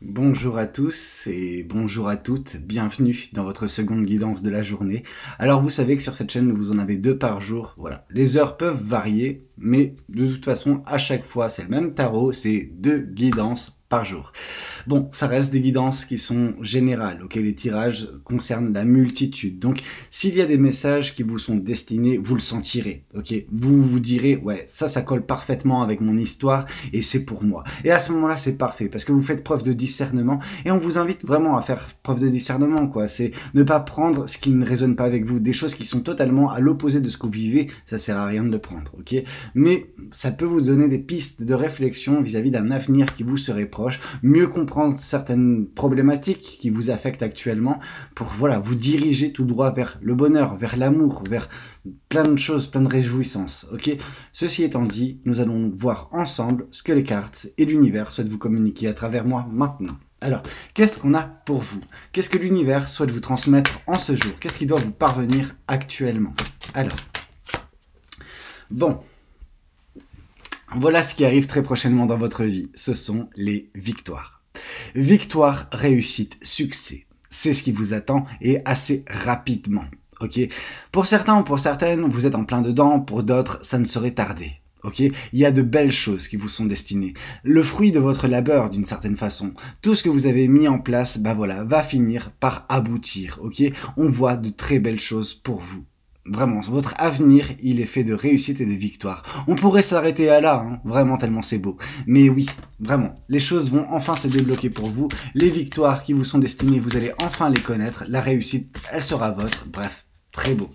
Bonjour à tous et bonjour à toutes, bienvenue dans votre seconde guidance de la journée. Alors vous savez que sur cette chaîne vous en avez 2 par jour, voilà. Les heures peuvent varier, mais de toute façon à chaque fois c'est le même tarot, c'est 2 guidances par jour. Bon, ça reste des guidances qui sont générales, ok, les tirages concernent la multitude. Donc s'il y a des messages qui vous sont destinés, vous le sentirez, ok. Vous vous direz, ouais, ça colle parfaitement avec mon histoire et c'est pour moi. Et à ce moment-là, c'est parfait parce que vous faites preuve de discernement et on vous invite vraiment à faire preuve de discernement, quoi. C'est ne pas prendre ce qui ne résonne pas avec vous, des choses qui sont totalement à l'opposé de ce que vous vivez, ça sert à rien de le prendre, ok. Mais ça peut vous donner des pistes de réflexion vis-à-vis d'un avenir qui vous serait proche, mieux comprendre certaines problématiques qui vous affectent actuellement pour, voilà, vous diriger tout droit vers le bonheur, vers l'amour, vers plein de choses, plein de réjouissances, ok. Ceci étant dit, nous allons voir ensemble ce que les cartes et l'univers souhaitent vous communiquer à travers moi maintenant. Alors, qu'est-ce qu'on a pour vous? Qu'est-ce que l'univers souhaite vous transmettre en ce jour? Qu'est-ce qui doit vous parvenir actuellement? Alors, bon, voilà ce qui arrive très prochainement dans votre vie. Ce sont les victoires. Victoire, réussite, succès. C'est ce qui vous attend et assez rapidement. Ok. Pour certains ou pour certaines, vous êtes en plein dedans. Pour d'autres, ça ne serait tardé. Ok. Il y a de belles choses qui vous sont destinées. Le fruit de votre labeur, d'une certaine façon. Tout ce que vous avez mis en place, bah voilà, va finir par aboutir. Ok. On voit de très belles choses pour vous. Vraiment, votre avenir, il est fait de réussite et de victoire. On pourrait s'arrêter à là, hein, vraiment tellement c'est beau. Mais oui, vraiment, les choses vont enfin se débloquer pour vous. Les victoires qui vous sont destinées, vous allez enfin les connaître. La réussite, elle sera votre. Bref, très beau.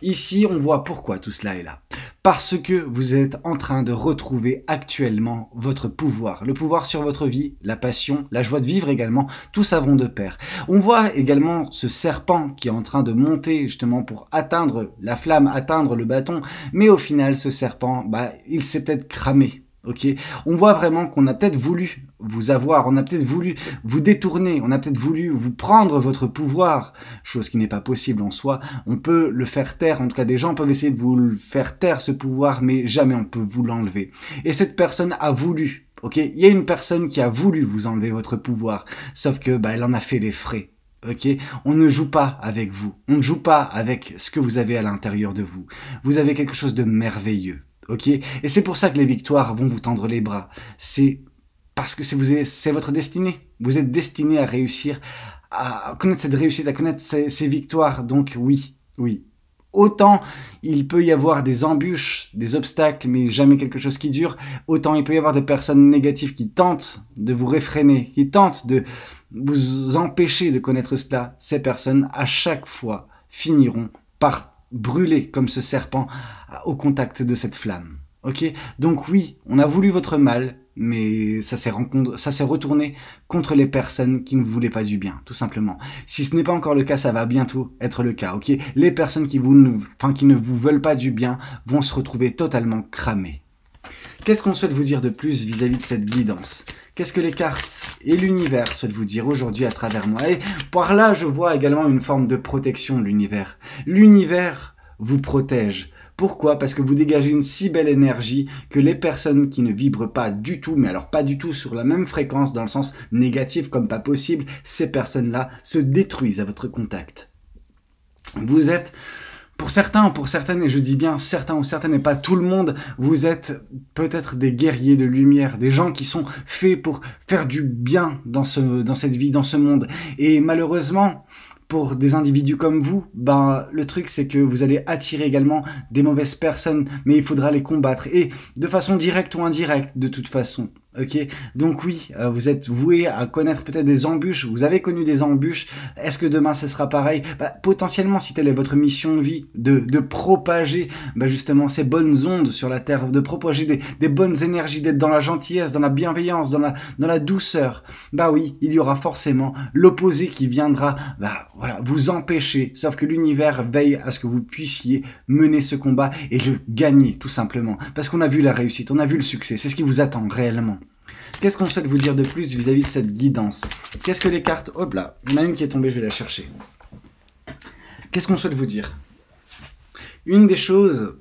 Ici, on voit pourquoi tout cela est là. Parce que vous êtes en train de retrouver actuellement votre pouvoir. Le pouvoir sur votre vie, la passion, la joie de vivre également, tout ça vont de pair. On voit également ce serpent qui est en train de monter justement pour atteindre la flamme, atteindre le bâton. Mais au final, ce serpent, bah, il s'est peut-être cramé. Ok, on voit vraiment qu'on a peut-être voulu vous avoir, on a peut-être voulu vous détourner, on a peut-être voulu vous prendre votre pouvoir, chose qui n'est pas possible en soi. On peut le faire taire, en tout cas des gens peuvent essayer de vous le faire taire ce pouvoir, mais jamais on peut vous l'enlever. Et cette personne a voulu, ok, il y a une personne qui a voulu vous enlever votre pouvoir, sauf que bah, elle en a fait les frais. Ok, on ne joue pas avec vous, on ne joue pas avec ce que vous avez à l'intérieur de vous. Vous avez quelque chose de merveilleux. Ok, et c'est pour ça que les victoires vont vous tendre les bras. C'est parce que c'est votre destinée. Vous êtes destiné à réussir, à connaître cette réussite, à connaître ces victoires. Donc oui, oui. Autant il peut y avoir des embûches, des obstacles, mais jamais quelque chose qui dure. Autant il peut y avoir des personnes négatives qui tentent de vous réfréner, qui tentent de vous empêcher de connaître cela. Ces personnes, à chaque fois, finiront par brûler comme ce serpent au contact de cette flamme. Ok, donc oui, on a voulu votre mal, mais ça s'est retourné contre les personnes qui ne vous voulaient pas du bien, tout simplement. Si ce n'est pas encore le cas, ça va bientôt être le cas, ok. Les personnes qui ne vous veulent pas du bien vont se retrouver totalement cramées. Qu'est-ce qu'on souhaite vous dire de plus vis-à-vis de cette guidance? Qu'est-ce que les cartes et l'univers souhaitent vous dire aujourd'hui à travers moi? Et par là, je vois également une forme de protection de l'univers. L'univers vous protège. Pourquoi? Parce que vous dégagez une si belle énergie que les personnes qui ne vibrent pas du tout, mais alors pas du tout sur la même fréquence, dans le sens négatif comme pas possible, ces personnes-là se détruisent à votre contact. Vous êtes... Pour certains ou pour certaines, et je dis bien certains ou certaines et pas tout le monde, vous êtes peut-être des guerriers de lumière, des gens qui sont faits pour faire du bien dans cette vie, dans ce monde. Et malheureusement, pour des individus comme vous, ben le truc c'est que vous allez attirer également des mauvaises personnes, mais il faudra les combattre, et de façon directe ou indirecte de toute façon. Ok, donc oui, vous êtes voué à connaître peut-être des embûches, vous avez connu des embûches, est-ce que demain ce sera pareil? Bah, potentiellement, si telle est votre mission de vie, de propager justement ces bonnes ondes sur la Terre, de propager des bonnes énergies, d'être dans la gentillesse, dans la bienveillance, dans la douceur, bah oui, il y aura forcément l'opposé qui viendra voilà, vous empêcher, sauf que l'univers veille à ce que vous puissiez mener ce combat et le gagner tout simplement, parce qu'on a vu la réussite, on a vu le succès, c'est ce qui vous attend réellement. Qu'est-ce qu'on souhaite vous dire de plus vis-à-vis de cette guidance? Qu'est-ce que les cartes... Hop là, il y en a une qui est tombée, je vais la chercher. Qu'est-ce qu'on souhaite vous dire? Une des choses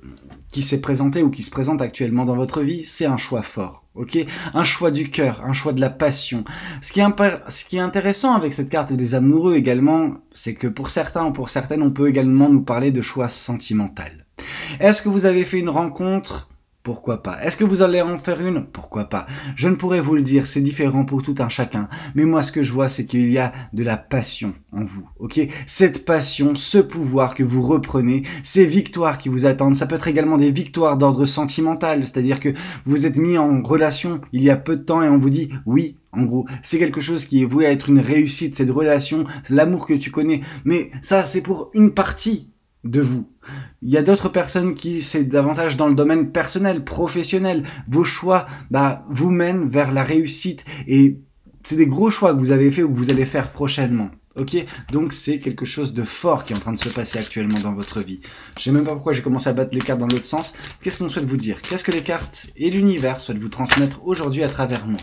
qui s'est présentée ou qui se présente actuellement dans votre vie, c'est un choix fort. ok? Un choix du cœur, un choix de la passion. Ce qui est intéressant avec cette carte des amoureux également, c'est que pour certains ou pour certaines, on peut également nous parler de choix sentimental. Est-ce que vous avez fait une rencontre ? Pourquoi pas? Est-ce que vous allez en faire une? Pourquoi pas? Je ne pourrais vous le dire, c'est différent pour tout un chacun. Mais moi, ce que je vois, c'est qu'il y a de la passion en vous, ok? Cette passion, ce pouvoir que vous reprenez, ces victoires qui vous attendent, ça peut être également des victoires d'ordre sentimental, c'est-à-dire que vous êtes mis en relation il y a peu de temps et on vous dit oui. En gros, c'est quelque chose qui est voué à être une réussite, cette relation, l'amour que tu connais. Mais ça, c'est pour une partie de vous. Il y a d'autres personnes qui c'est davantage dans le domaine personnel, professionnel. Vos choix vous mènent vers la réussite et c'est des gros choix que vous avez fait ou que vous allez faire prochainement. Ok, donc c'est quelque chose de fort qui est en train de se passer actuellement dans votre vie. Je sais même pas pourquoi j'ai commencé à battre les cartes dans l'autre sens. Qu'est-ce qu'on souhaite vous dire? Qu'est-ce que les cartes et l'univers souhaitent vous transmettre aujourd'hui à travers moi?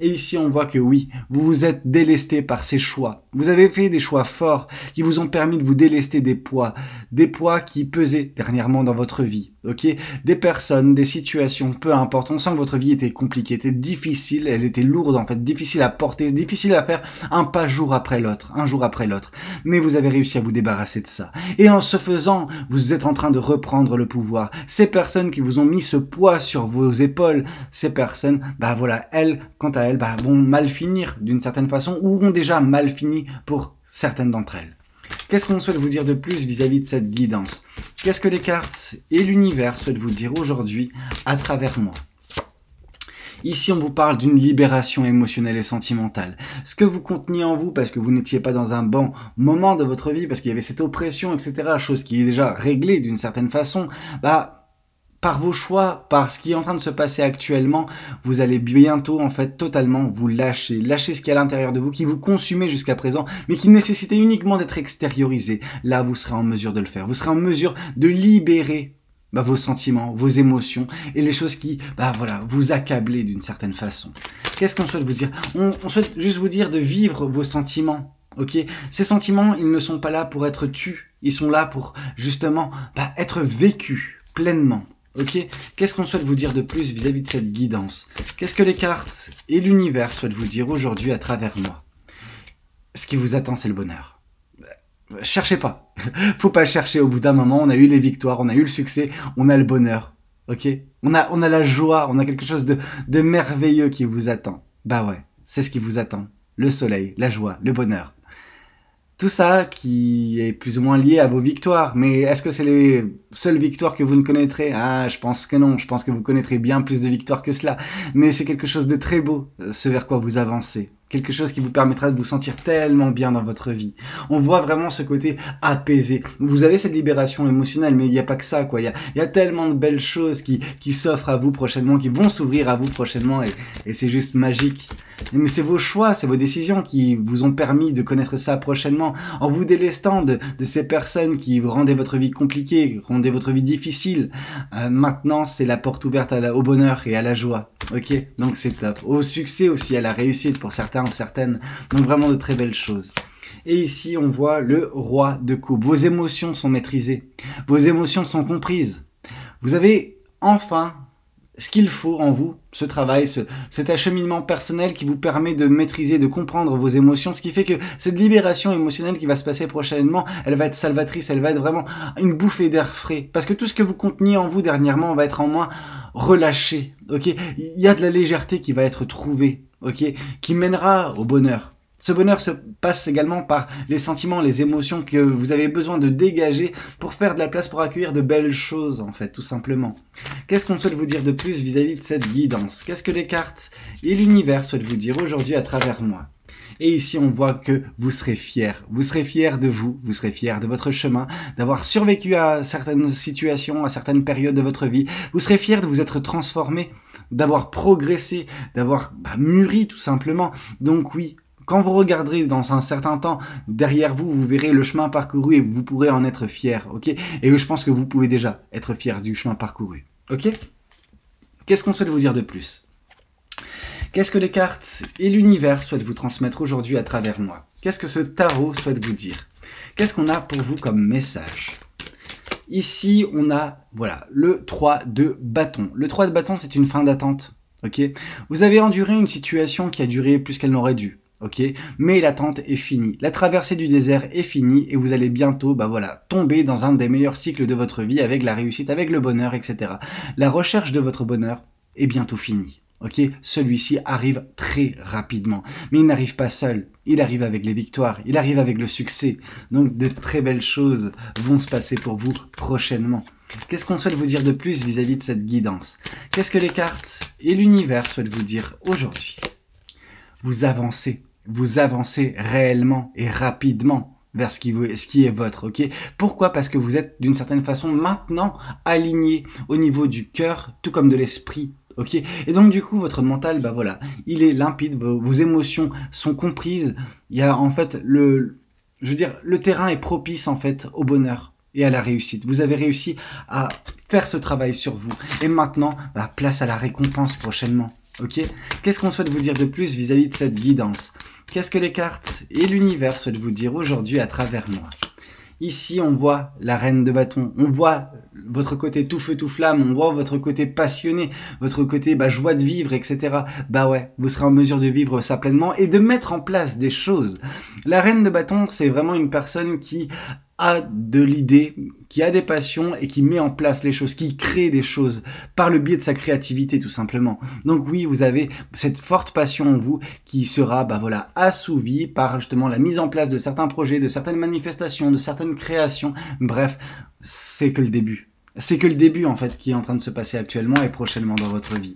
Et ici, on voit que oui, vous vous êtes délesté par ces choix. Vous avez fait des choix forts qui vous ont permis de vous délester des poids qui pesaient dernièrement dans votre vie, ok? Des personnes, des situations, peu importe. On sent que votre vie était compliquée, était difficile, elle était lourde en fait, difficile à porter, difficile à faire un pas jour après l'autre, un jour après l'autre. Mais vous avez réussi à vous débarrasser de ça. Et en ce faisant, vous êtes en train de reprendre le pouvoir. Ces personnes qui vous ont mis ce poids sur vos épaules, ces personnes, elles, quant à elles, vont mal finir d'une certaine façon ou ont déjà mal fini pour certaines d'entre elles. Qu'est-ce qu'on souhaite vous dire de plus vis-à-vis de cette guidance? Qu'est-ce que les cartes et l'univers souhaitent vous dire aujourd'hui à travers moi? Ici, on vous parle d'une libération émotionnelle et sentimentale. Ce que vous conteniez en vous parce que vous n'étiez pas dans un bon moment de votre vie, parce qu'il y avait cette oppression, etc., chose qui est déjà réglée d'une certaine façon, par vos choix, par ce qui est en train de se passer actuellement, vous allez bientôt en fait totalement vous lâcher ce qui est à l'intérieur de vous, qui vous consumait jusqu'à présent, mais qui nécessitait uniquement d'être extériorisé. Là, vous serez en mesure de le faire. Vous serez en mesure de libérer vos sentiments, vos émotions et les choses qui, vous accabler d'une certaine façon. Qu'est-ce qu'on souhaite vous dire? On souhaite juste vous dire de vivre vos sentiments. Ok, ces sentiments, ils ne sont pas là pour être tus. Ils sont là pour justement être vécus pleinement. Ok, qu'est-ce qu'on souhaite vous dire de plus vis-à-vis de cette guidance? Qu'est-ce que les cartes et l'univers souhaitent vous dire aujourd'hui à travers moi? Ce qui vous attend, c'est le bonheur. Cherchez pas. Faut pas chercher. Au bout d'un moment, on a eu les victoires, on a eu le succès, on a le bonheur. Ok, on a la joie, on a quelque chose de merveilleux qui vous attend. Ouais, c'est ce qui vous attend. Le soleil, la joie, le bonheur. Tout ça qui est plus ou moins lié à vos victoires. Mais est-ce que c'est les seules victoires que vous ne connaîtrez? Ah, je pense que non. Je pense que vous connaîtrez bien plus de victoires que cela. Mais c'est quelque chose de très beau, ce vers quoi vous avancez. Quelque chose qui vous permettra de vous sentir tellement bien dans votre vie. On voit vraiment ce côté apaisé. Vous avez cette libération émotionnelle, mais il n'y a pas que ça, quoi. Il y a tellement de belles choses qui s'offrent à vous prochainement, qui vont s'ouvrir à vous prochainement, et c'est juste magique. Mais c'est vos choix, c'est vos décisions qui vous ont permis de connaître ça prochainement, en vous délestant de ces personnes qui rendaient votre vie compliquée, rendaient votre vie difficile. Maintenant, c'est la porte ouverte au bonheur et à la joie. Ok, donc c'est top. Au succès aussi, à la réussite pour certains ou certaines. Donc vraiment de très belles choses. Et ici, on voit le roi de coupe. Vos émotions sont maîtrisées. Vos émotions sont comprises. Vous avez enfin ce qu'il faut en vous, ce travail, cet acheminement personnel qui vous permet de maîtriser, de comprendre vos émotions, ce qui fait que cette libération émotionnelle qui va se passer prochainement, elle va être salvatrice, elle va être vraiment une bouffée d'air frais. Parce que tout ce que vous conteniez en vous dernièrement va être en moins relâché, ok? Il y a de la légèreté qui va être trouvée, ok? Qui mènera au bonheur. Ce bonheur se passe également par les sentiments, les émotions que vous avez besoin de dégager pour faire de la place, pour accueillir de belles choses, en fait, tout simplement. Qu'est-ce qu'on souhaite vous dire de plus vis-à-vis de cette guidance? Qu'est-ce que les cartes et l'univers souhaitent vous dire aujourd'hui à travers moi? Et ici, on voit que vous serez fiers. Vous serez fiers de vous serez fiers de votre chemin, d'avoir survécu à certaines situations, à certaines périodes de votre vie. Vous serez fiers de vous être transformé, d'avoir progressé, d'avoir mûri tout simplement. Donc oui, quand vous regarderez dans un certain temps derrière vous, vous verrez le chemin parcouru et vous pourrez en être fier, ok? Et je pense que vous pouvez déjà être fier du chemin parcouru, ok? Qu'est-ce qu'on souhaite vous dire de plus? Qu'est-ce que les cartes et l'univers souhaitent vous transmettre aujourd'hui à travers moi? Qu'est-ce que ce tarot souhaite vous dire? Qu'est-ce qu'on a pour vous comme message? Ici, on a, le 3 de bâton. Le 3 de bâton, c'est une fin d'attente. ok? Vous avez enduré une situation qui a duré plus qu'elle n'aurait dû. Ok, mais l'attente est finie. La traversée du désert est finie et vous allez bientôt, bah voilà, tomber dans un des meilleurs cycles de votre vie avec la réussite, avec le bonheur, etc. La recherche de votre bonheur est bientôt finie. Ok, celui-ci arrive très rapidement, mais il n'arrive pas seul. Il arrive avec les victoires, il arrive avec le succès. Donc de très belles choses vont se passer pour vous prochainement. Qu'est-ce qu'on souhaite vous dire de plus vis-à-vis de cette guidance? Qu'est-ce que les cartes et l'univers souhaitent vous dire aujourd'hui? Vous avancez réellement et rapidement vers ce qui est votre, ok? Pourquoi? Parce que vous êtes d'une certaine façon maintenant aligné au niveau du cœur, tout comme de l'esprit, ok? Et donc du coup, votre mental, bah voilà, il est limpide, vos émotions sont comprises, il y a en fait le terrain est propice en fait au bonheur et à la réussite. Vous avez réussi à faire ce travail sur vous. Et maintenant, bah, place à la récompense prochainement. Ok? Qu'est-ce qu'on souhaite vous dire de plus vis-à-vis de cette guidance? Qu'est-ce que les cartes et l'univers souhaitent vous dire aujourd'hui à travers moi? Ici, on voit la reine de bâton, on voit votre côté tout feu tout flamme, on voit votre côté passionné, votre côté joie de vivre, etc. Bah ouais, vous serez en mesure de vivre ça pleinement et de mettre en place des choses. La reine de bâton, c'est vraiment une personne qui a de l'idée, qui a des passions et qui met en place les choses, qui crée des choses par le biais de sa créativité tout simplement. Donc oui, vous avez cette forte passion en vous qui sera assouvie par justement la mise en place de certains projets, de certaines manifestations, de certaines créations. Bref, c'est que le début. C'est que le début en fait qui est en train de se passer actuellement et prochainement dans votre vie.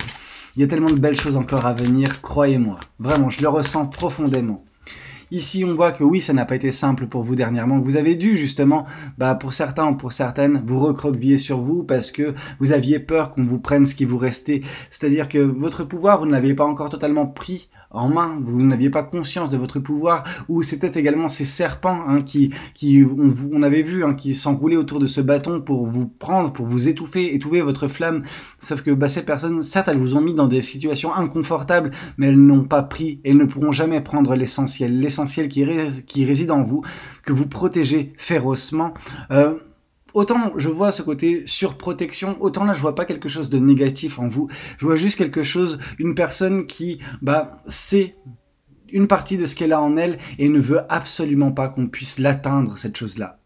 Il y a tellement de belles choses encore à venir, croyez-moi. Vraiment, je le ressens profondément. Ici, on voit que oui, ça n'a pas été simple pour vous dernièrement, que vous avez dû justement, pour certains ou pour certaines, vous recroqueviller sur vous parce que vous aviez peur qu'on vous prenne ce qui vous restait. C'est-à-dire que votre pouvoir, vous ne l'aviez pas encore totalement pris en main, vous n'aviez pas conscience de votre pouvoir, ou c'était également ces serpents on avait vu, qui s'enroulaient autour de ce bâton pour vous prendre, pour vous étouffer votre flamme. Sauf que ces personnes, certes, elles vous ont mis dans des situations inconfortables, mais elles n'ont pas pris, elles ne pourront jamais prendre l'essentiel qui réside en vous, que vous protégez férocement. Autant je vois ce côté surprotection, autant là je vois pas quelque chose de négatif en vous. Je vois juste quelque chose, une personne qui sait une partie de ce qu'elle a en elle et ne veut absolument pas qu'on puisse l'atteindre, cette chose-là.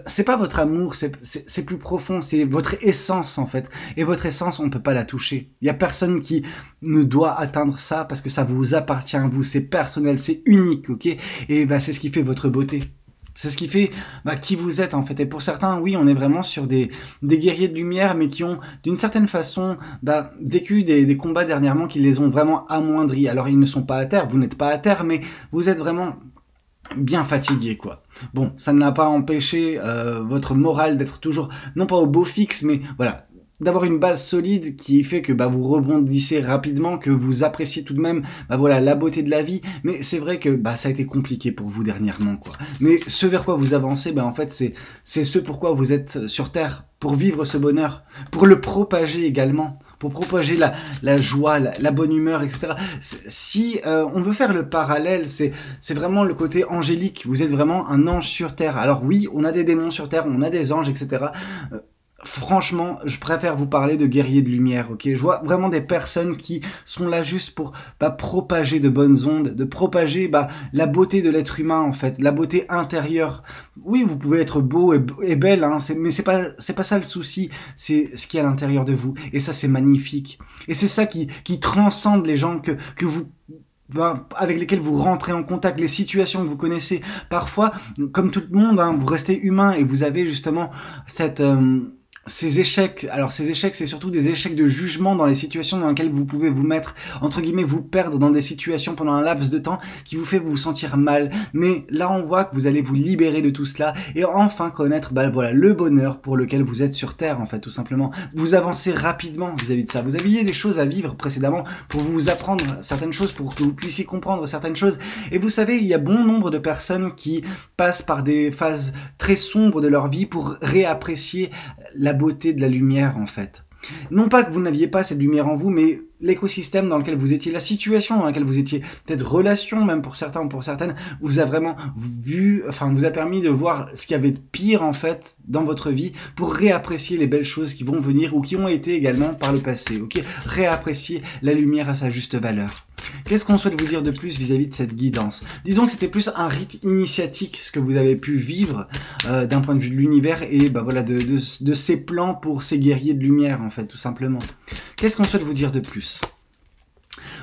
C'est pas votre amour, c'est plus profond, c'est votre essence en fait. Et votre essence, on ne peut pas la toucher. Il y a personne qui ne doit atteindre ça parce que ça vous appartient à vous, c'est personnel, c'est unique, ok? Et c'est ce qui fait votre beauté. C'est ce qui fait qui vous êtes en fait. Et pour certains, oui, on est vraiment sur des guerriers de lumière, mais qui ont d'une certaine façon vécu des combats dernièrement qui les ont vraiment amoindris. Alors ils ne sont pas à terre, vous n'êtes pas à terre, mais vous êtes vraiment bien fatigué quoi. Bon, ça n'a pas empêché votre morale d'être toujours, non pas au beau fixe, mais voilà, d'avoir une base solide qui fait que vous rebondissez rapidement, que vous appréciez tout de même la beauté de la vie. Mais c'est vrai que ça a été compliqué pour vous dernièrement quoi. Mais ce vers quoi vous avancez, en fait c'est ce pourquoi vous êtes sur terre, pour vivre ce bonheur, pour le propager également, pour propager la joie, la bonne humeur, etc. Si on veut faire le parallèle, c'est vraiment le côté angélique. Vous êtes vraiment un ange sur terre. Alors oui, on a des démons sur terre, on a des anges, etc. Franchement, je préfère vous parler de guerriers de lumière, ok? Je vois vraiment des personnes qui sont là juste pour propager de bonnes ondes, de propager la beauté de l'être humain, en fait, la beauté intérieure. Oui, vous pouvez être beau et belle, mais c'est pas ça le souci, c'est ce qui est à l'intérieur de vous. Et ça, c'est magnifique. Et c'est ça qui transcende les gens que vous avec lesquels vous rentrez en contact, les situations que vous connaissez. Parfois, comme tout le monde, vous restez humain et vous avez justement ces échecs. Alors ces échecs, c'est surtout des échecs de jugement dans les situations dans lesquelles vous pouvez vous mettre, entre guillemets, vous perdre dans des situations pendant un laps de temps qui vous fait vous sentir mal. Mais là, on voit que vous allez vous libérer de tout cela et enfin connaître le bonheur pour lequel vous êtes sur Terre, en fait, tout simplement. Vous avancez rapidement vis-à-vis de ça. Vous aviez des choses à vivre précédemment pour vous apprendre certaines choses, pour que vous puissiez comprendre certaines choses. Et vous savez, il y a bon nombre de personnes qui passent par des phases très sombres de leur vie pour réapprécier la beauté de la lumière en fait. Non pas que vous n'aviez pas cette lumière en vous, mais l'écosystème dans lequel vous étiez, la situation dans laquelle vous étiez, peut-être relation même pour certains ou pour certaines, vous a vraiment vu, enfin vous a permis de voir ce qu'il y avait de pire en fait dans votre vie pour réapprécier les belles choses qui vont venir ou qui ont été également par le passé, ok? Réapprécier la lumière à sa juste valeur. Qu'est-ce qu'on souhaite vous dire de plus vis-à-vis de cette guidance? Disons que c'était plus un rite initiatique, ce que vous avez pu vivre d'un point de vue de l'univers et bah, voilà, de ces plans pour ces guerriers de lumière, en fait, tout simplement. Qu'est-ce qu'on souhaite vous dire de plus?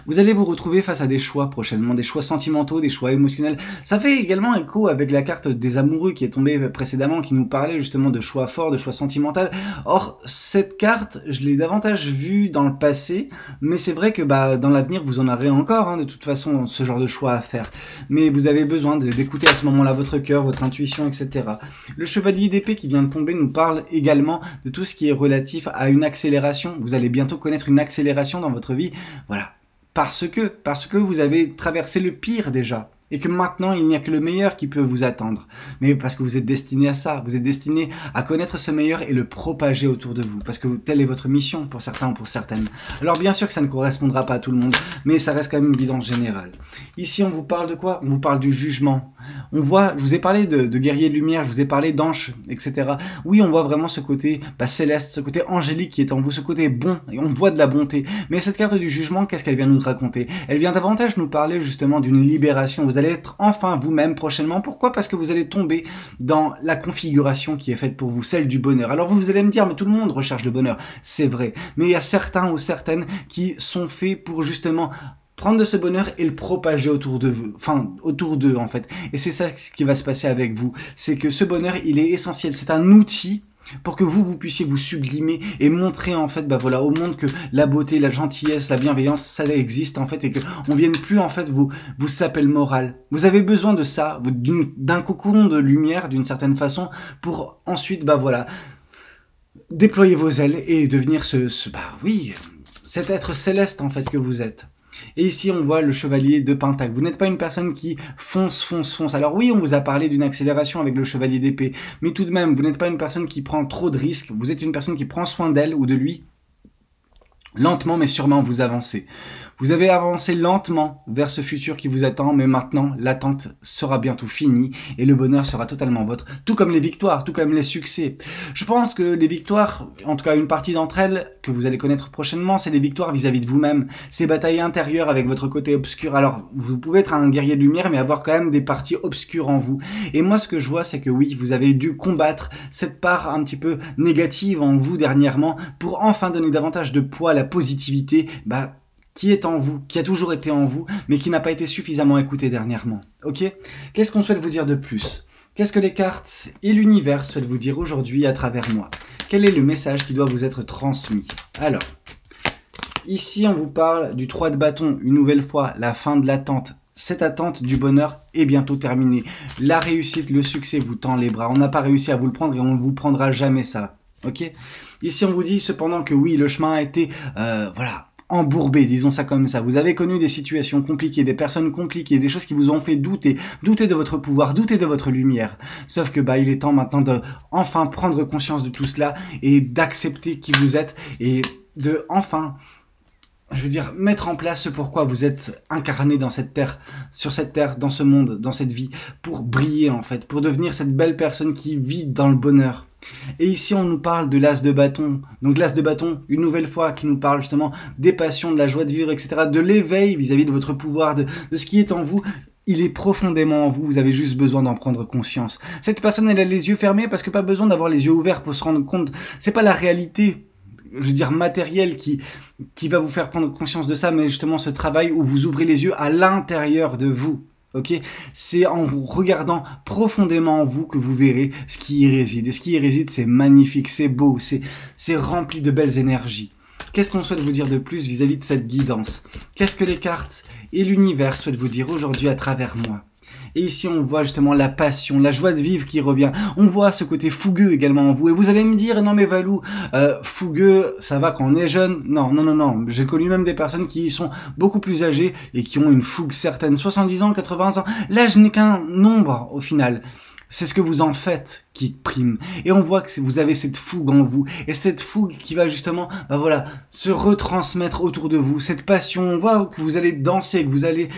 Vous allez vous retrouver face à des choix prochainement, des choix sentimentaux, des choix émotionnels. Ça fait également écho avec la carte des amoureux qui est tombée précédemment, qui nous parlait justement de choix forts, de choix sentimentaux. Or, cette carte, je l'ai davantage vue dans le passé, mais c'est vrai que bah, dans l'avenir, vous en aurez encore, hein, de toute façon, ce genre de choix à faire. Mais vous avez besoin d'écouter à ce moment-là votre cœur, votre intuition, etc. Le chevalier d'épée qui vient de tomber nous parle également de tout ce qui est relatif à une accélération. Vous allez bientôt connaître une accélération dans votre vie. Voilà. Parce que vous avez traversé le pire déjà. Et que maintenant, il n'y a que le meilleur qui peut vous attendre. Mais parce que vous êtes destiné à ça. Vous êtes destiné à connaître ce meilleur et le propager autour de vous. Parce que telle est votre mission pour certains ou pour certaines. Alors bien sûr que ça ne correspondra pas à tout le monde. Mais ça reste quand même une guidance générale. Ici, on vous parle de quoi? On vous parle du jugement. On voit, je vous ai parlé de guerrier de lumière, je vous ai parlé d'ange, etc. Oui, on voit vraiment ce côté céleste, ce côté angélique qui est en vous, ce côté bon. Et on voit de la bonté. Mais cette carte du jugement, qu'est-ce qu'elle vient nous raconter? Elle vient davantage nous parler justement d'une libération. Vous allez être enfin vous-même prochainement. Pourquoi? Parce que vous allez tomber dans la configuration qui est faite pour vous, celle du bonheur. Alors vous allez me dire, mais tout le monde recherche le bonheur. C'est vrai. Mais il y a certains ou certaines qui sont faits pour justement prendre de ce bonheur et le propager autour de vous, enfin autour d'eux en fait. Et c'est ça ce qui va se passer avec vous. C'est que ce bonheur, il est essentiel. C'est un outil pour que vous puissiez vous sublimer et montrer en fait bah voilà au monde que la beauté, la gentillesse, la bienveillance ça existe en fait et que on vienne plus en fait vous saper le moral. Vous avez besoin de ça, d'un cocon de lumière d'une certaine façon pour ensuite bah voilà déployer vos ailes et devenir cet être céleste en fait que vous êtes. Et ici, on voit le chevalier de Pentacle. Vous n'êtes pas une personne qui fonce. Alors oui, on vous a parlé d'une accélération avec le chevalier d'épée. Mais tout de même, vous n'êtes pas une personne qui prend trop de risques. Vous êtes une personne qui prend soin d'elle ou de lui. Lentement mais sûrement vous avancez. Vous avez avancé lentement vers ce futur qui vous attend, mais maintenant l'attente sera bientôt finie et le bonheur sera totalement vôtre, tout comme les victoires, tout comme les succès. Je pense que les victoires, en tout cas une partie d'entre elles que vous allez connaître prochainement, c'est les victoires vis-à-vis de vous-même, ces batailles intérieures avec votre côté obscur. Alors vous pouvez être un guerrier de lumière mais avoir quand même des parties obscures en vous. Et moi ce que je vois c'est que oui, vous avez dû combattre cette part un petit peu négative en vous dernièrement pour enfin donner davantage de poids à la positivité, qui est en vous, qui a toujours été en vous, mais qui n'a pas été suffisamment écouté dernièrement. Ok? Qu'est-ce qu'on souhaite vous dire de plus? Qu'est-ce que les cartes et l'univers souhaitent vous dire aujourd'hui à travers moi? Quel est le message qui doit vous être transmis? Alors, ici on vous parle du 3 de bâton, une nouvelle fois, la fin de l'attente. Cette attente du bonheur est bientôt terminée. La réussite, le succès vous tend les bras. On n'a pas réussi à vous le prendre et on ne vous prendra jamais ça. Ok? Ici on vous dit cependant que oui, le chemin a été, embourbé, disons ça comme ça. Vous avez connu des situations compliquées, des personnes compliquées, des choses qui vous ont fait douter de votre pouvoir, douter de votre lumière. Sauf que il est temps maintenant de enfin prendre conscience de tout cela et d'accepter qui vous êtes et de enfin, mettre en place ce pourquoi vous êtes incarné dans cette terre, sur cette terre, dans ce monde, dans cette vie, pour briller en fait, pour devenir cette belle personne qui vit dans le bonheur. Et ici on nous parle de l'as de bâton, donc l'as de bâton une nouvelle fois qui nous parle justement des passions, de la joie de vivre, etc., de l'éveil vis-à-vis de votre pouvoir, de ce qui est en vous. Il est profondément en vous, vous avez juste besoin d'en prendre conscience. Cette personne elle a les yeux fermés parce que pas besoin d'avoir les yeux ouverts pour se rendre compte, c'est pas la réalité matérielle qui va vous faire prendre conscience de ça, mais justement ce travail où vous ouvrez les yeux à l'intérieur de vous. Ok, c'est en regardant profondément en vous que vous verrez ce qui y réside. Et ce qui y réside, c'est magnifique, c'est beau, c'est rempli de belles énergies. Qu'est-ce qu'on souhaite vous dire de plus vis-à-vis de cette guidance? Qu'est-ce que les cartes et l'univers souhaitent vous dire aujourd'hui à travers moi? Et ici, on voit justement la passion, la joie de vivre qui revient. On voit ce côté fougueux également en vous. Et vous allez me dire, non mais Valou, fougueux, ça va quand on est jeune? Non. J'ai connu même des personnes qui sont beaucoup plus âgées et qui ont une fougue certaine. 70 ans, 80 ans. L'âge n'est qu'un nombre au final. C'est ce que vous en faites qui prime. Et on voit que vous avez cette fougue en vous. Et cette fougue qui va justement, bah voilà, se retransmettre autour de vous. Cette passion, on voit que vous allez danser, que vous allez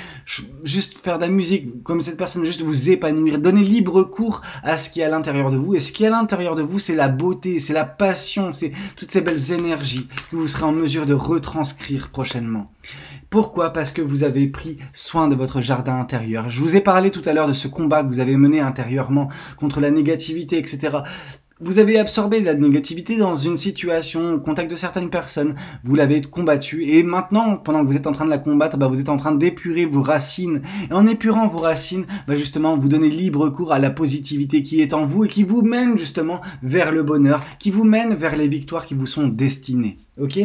juste faire de la musique, comme cette personne, juste vous épanouir, donner libre cours à ce qui est à l'intérieur de vous. Et ce qui est à l'intérieur de vous, c'est la beauté, c'est la passion, c'est toutes ces belles énergies que vous serez en mesure de retranscrire prochainement. Pourquoi? Parce que vous avez pris soin de votre jardin intérieur. Je vous ai parlé tout à l'heure de ce combat que vous avez mené intérieurement contre la négativité, etc. Vous avez absorbé de la négativité dans une situation, au contact de certaines personnes, vous l'avez combattue, et maintenant, pendant que vous êtes en train de la combattre, bah vous êtes en train d'épurer vos racines, et en épurant vos racines, bah justement, vous donnez libre cours à la positivité qui est en vous, et qui vous mène justement vers le bonheur, qui vous mène vers les victoires qui vous sont destinées. Ok?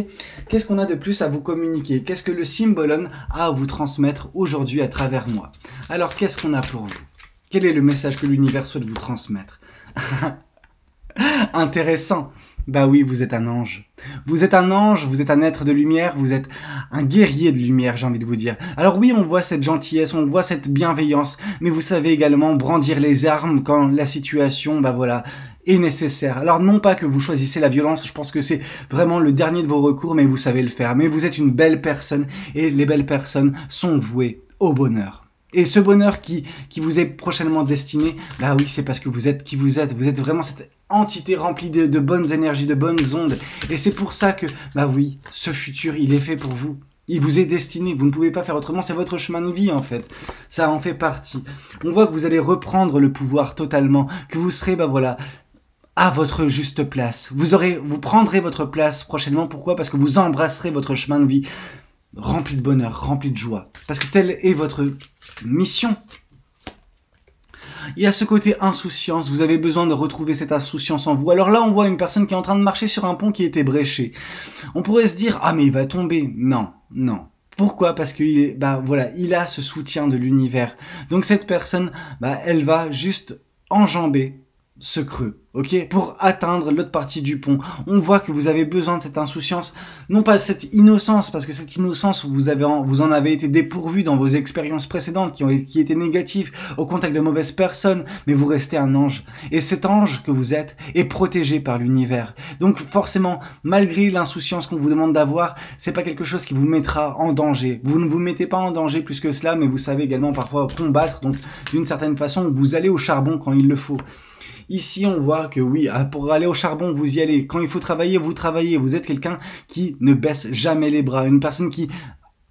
Qu'est-ce qu'on a de plus à vous communiquer? Qu'est-ce que le Symbolon a à vous transmettre aujourd'hui à travers moi? Alors, qu'est-ce qu'on a pour vous? Quel est le message que l'univers souhaite vous transmettre? Intéressant. Bah oui, vous êtes un ange. Vous êtes un ange, vous êtes un être de lumière, vous êtes un guerrier de lumière, j'ai envie de vous dire. Alors oui, on voit cette gentillesse, on voit cette bienveillance, mais vous savez également brandir les armes quand la situation, bah voilà, est nécessaire. Alors non pas que vous choisissez la violence, je pense que c'est vraiment le dernier de vos recours, mais vous savez le faire. Mais vous êtes une belle personne, et les belles personnes sont vouées au bonheur. Et ce bonheur qui vous est prochainement destiné, bah oui, c'est parce que vous êtes qui vous êtes. Vous êtes vraiment cette entité remplie de bonnes énergies, de bonnes ondes. Et c'est pour ça que, bah oui, ce futur, il est fait pour vous. Il vous est destiné, vous ne pouvez pas faire autrement, c'est votre chemin de vie en fait. Ça en fait partie. On voit que vous allez reprendre le pouvoir totalement, que vous serez, bah voilà, à votre juste place. Vous prendrez votre place prochainement. Pourquoi? Parce que vous embrasserez votre chemin de vie rempli de bonheur, rempli de joie. Parce que telle est votre mission. Il y a ce côté insouciance, vous avez besoin de retrouver cette insouciance en vous. Alors là, on voit une personne qui est en train de marcher sur un pont qui était bréché. On pourrait se dire, ah mais il va tomber. Non, non. Pourquoi? Parce qu'il est, bah voilà, il a ce soutien de l'univers. Donc cette personne, bah elle va juste enjamber ce creux, ok, pour atteindre l'autre partie du pont. On voit que vous avez besoin de cette insouciance, non pas cette innocence, parce que cette innocence, vous en avez été dépourvu dans vos expériences précédentes qui étaient négatives, au contact de mauvaises personnes, mais vous restez un ange. Et cet ange que vous êtes est protégé par l'univers. Donc forcément, malgré l'insouciance qu'on vous demande d'avoir, c'est pas quelque chose qui vous mettra en danger. Vous ne vous mettez pas en danger plus que cela, mais vous savez également parfois combattre, donc d'une certaine façon, vous allez au charbon quand il le faut. Ici, on voit que oui, pour aller au charbon, vous y allez. Quand il faut travailler, vous travaillez. Vous êtes quelqu'un qui ne baisse jamais les bras. Une personne qui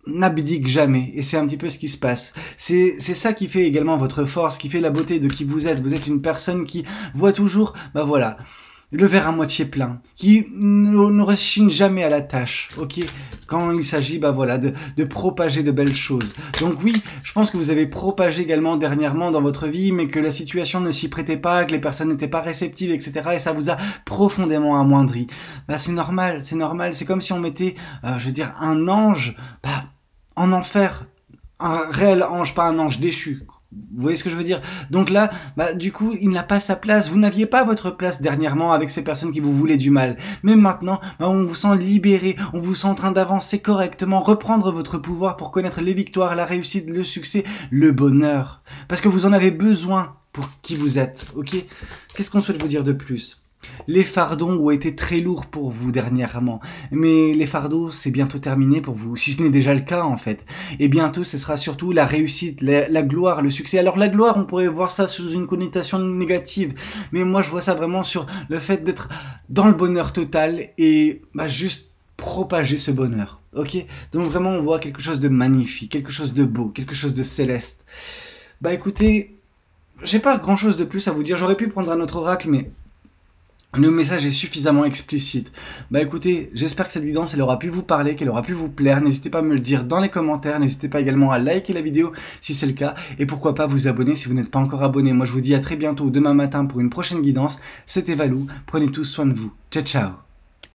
n'abdique jamais. Et c'est un petit peu ce qui se passe. C'est ça qui fait également votre force, qui fait la beauté de qui vous êtes. Vous êtes une personne qui voit toujours, bah voilà, le verre à moitié plein, qui ne rechigne jamais à la tâche, ok, quand il s'agit, bah voilà, de propager de belles choses. Donc oui, je pense que vous avez propagé également dernièrement dans votre vie, mais que la situation ne s'y prêtait pas, que les personnes n'étaient pas réceptives, etc. Et ça vous a profondément amoindri. Bah c'est normal, c'est comme si on mettait, je veux dire, un ange, bah, en enfer, un réel ange, pas un ange déchu. Vous voyez ce que je veux dire? Donc là, bah, du coup, il n'a pas sa place. Vous n'aviez pas votre place dernièrement avec ces personnes qui vous voulaient du mal. Mais maintenant, bah, on vous sent libéré, on vous sent en train d'avancer correctement, reprendre votre pouvoir pour connaître les victoires, la réussite, le succès, le bonheur. Parce que vous en avez besoin pour qui vous êtes, ok? Qu'est-ce qu'on souhaite vous dire de plus? Les fardeaux ont été très lourds pour vous dernièrement, mais les fardeaux c'est bientôt terminé pour vous, si ce n'est déjà le cas en fait. Et bientôt ce sera surtout la réussite, la gloire, le succès. Alors la gloire, on pourrait voir ça sous une connotation négative, mais moi je vois ça vraiment sur le fait d'être dans le bonheur total et bah, juste propager ce bonheur. Ok? Donc vraiment on voit quelque chose de magnifique, quelque chose de beau, quelque chose de céleste. Bah écoutez, j'ai pas grand chose de plus à vous dire, j'aurais pu prendre un autre oracle mais le message est suffisamment explicite. Bah écoutez, j'espère que cette vidéo, elle aura pu vous parler, qu'elle aura pu vous plaire. N'hésitez pas à me le dire dans les commentaires. N'hésitez pas également à liker la vidéo si c'est le cas. Et pourquoi pas vous abonner si vous n'êtes pas encore abonné. Moi je vous dis à très bientôt demain matin pour une prochaine guidance. C'était Valou, prenez tous soin de vous. Ciao ciao.